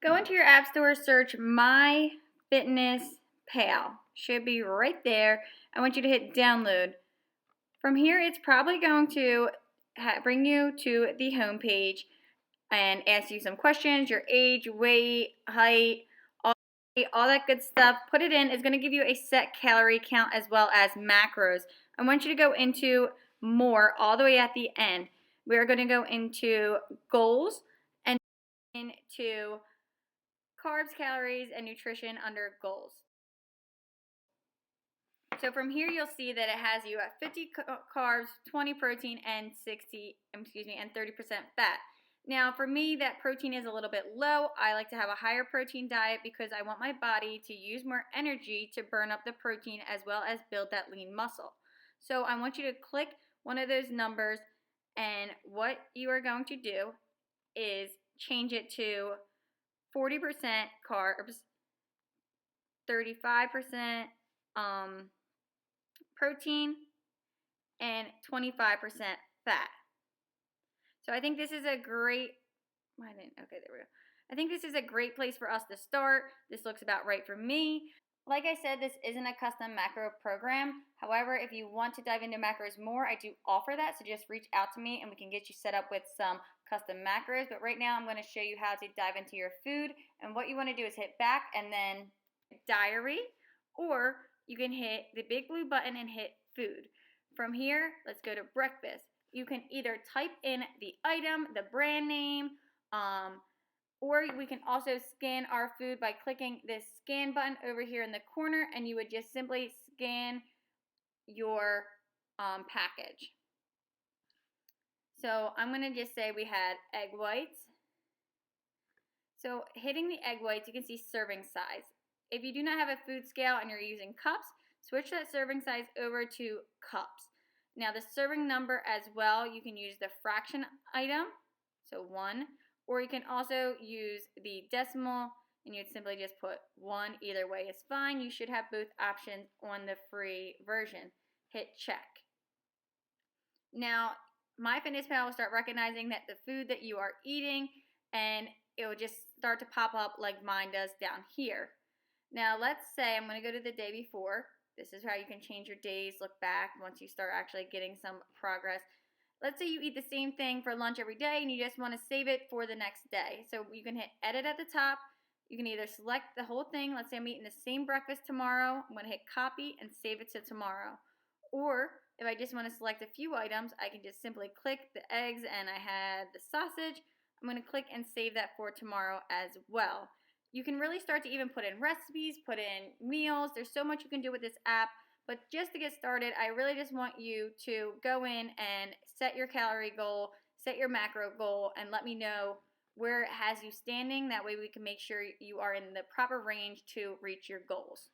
Go into your app store, search My Fitness Pal. Should be right there. I want you to hit download. From here, it's probably going to bring you to the home page and ask you some questions, your age, weight, height, all that good stuff. Put it in. It's going to give you a set calorie count as well as macros. I want you to go into more all the way at the end. We're going to go into goals and into carbs, calories, and nutrition under goals. So from here, you'll see that it has you at 50 carbs, 20 protein, and 30% fat. Now, for me, that protein is a little bit low. I like to have a higher protein diet because I want my body to use more energy to burn up the protein as well as build that lean muscle. So I want you to click one of those numbers, and what you are going to do is change it to 40% carbs, 35% protein, and 25% fat. So I think this is a great, I think this is a great place for us to start. This looks about right for me. Like I said, this isn't a custom macro program. However, if you want to dive into macros more, I do offer that. So just reach out to me and we can get you set up with some custom macros. But right now I'm going to show you how to dive into your food. And what you want to do is hit back and then diary, or you can hit the big blue button and hit food. From here, let's go to breakfast. You can either type in the item, the brand name, or we can also scan our food by clicking this scan button over here in the corner, and you would just simply scan your package. So I'm going to just say we had egg whites. So hitting the egg whites, you can see serving size. If you do not have a food scale and you're using cups, switch that serving size over to cups. Now the serving number as well, you can use the fraction item, so 1, or you can also use the decimal and you'd simply just put 1. Either way is fine. You should have both options on the free version. Hit check. Now MyFitnessPal will start recognizing that the food that you are eating, and it will just start to pop up like mine does down here. Now let's say I'm going to go to the day before. This is how you can change your days, look back once you start actually getting some progress. Let's say you eat the same thing for lunch every day and you just want to save it for the next day. So you can hit edit at the top. You can either select the whole thing. Let's say I'm eating the same breakfast tomorrow. I'm going to hit copy and save it to tomorrow. Or if I just want to select a few items, I can just simply click the eggs and I had the sausage. I'm going to click and save that for tomorrow as well. You can really start to even put in recipes, put in meals. There's so much you can do with this app. But just to get started, I really just want you to go in and set your calorie goal, set your macro goal, and let me know where it has you standing. That way we can make sure you are in the proper range to reach your goals.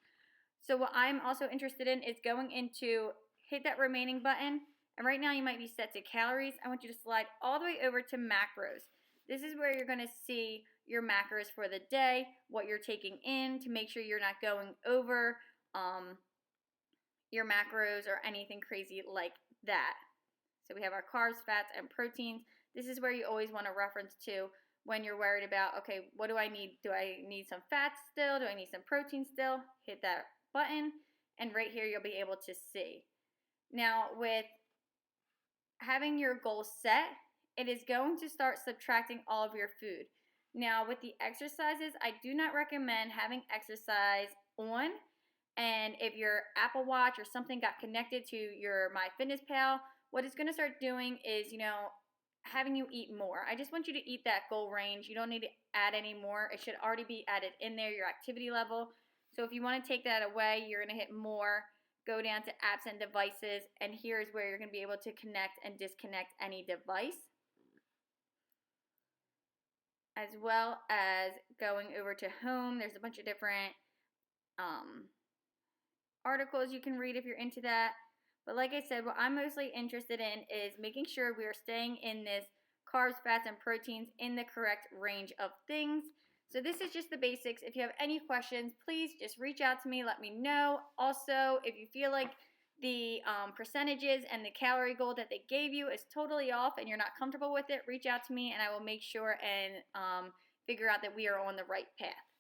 So what I'm also interested in is going into hit that remaining button. And right now you might be set to calories. I want you to slide all the way over to macros. This is where you're going to see your macros for the day, what you're taking in to make sure you're not going over your macros or anything crazy like that. So we have our carbs, fats, and proteins. This is where you always want to reference to when you're worried about, okay, what do I need? Do I need some fats still? Do I need some protein still? Hit that button, and right here you'll be able to see. Now with having your goal set, it is going to start subtracting all of your food. Now with the exercises, I do not recommend having exercise on, and if your Apple Watch or something got connected to your MyFitnessPal, what it's going to start doing is, having you eat more. I just want you to eat that goal range. You don't need to add any more. It should already be added in there, your activity level. So if you want to take that away, you're going to hit more, go down to apps and devices, and here's where you're going to be able to connect and disconnect any device, as well as going over to home. There's a bunch of different articles you can read if you're into that. But like I said, what I'm mostly interested in is making sure we are staying in this carbs, fats, and proteins in the correct range of things. So this is just the basics. If you have any questions, please just reach out to me. Let me know. Also, if you feel like the percentages and the calorie goal that they gave you is totally off and you're not comfortable with it, reach out to me and I will make sure and figure out that we are on the right path.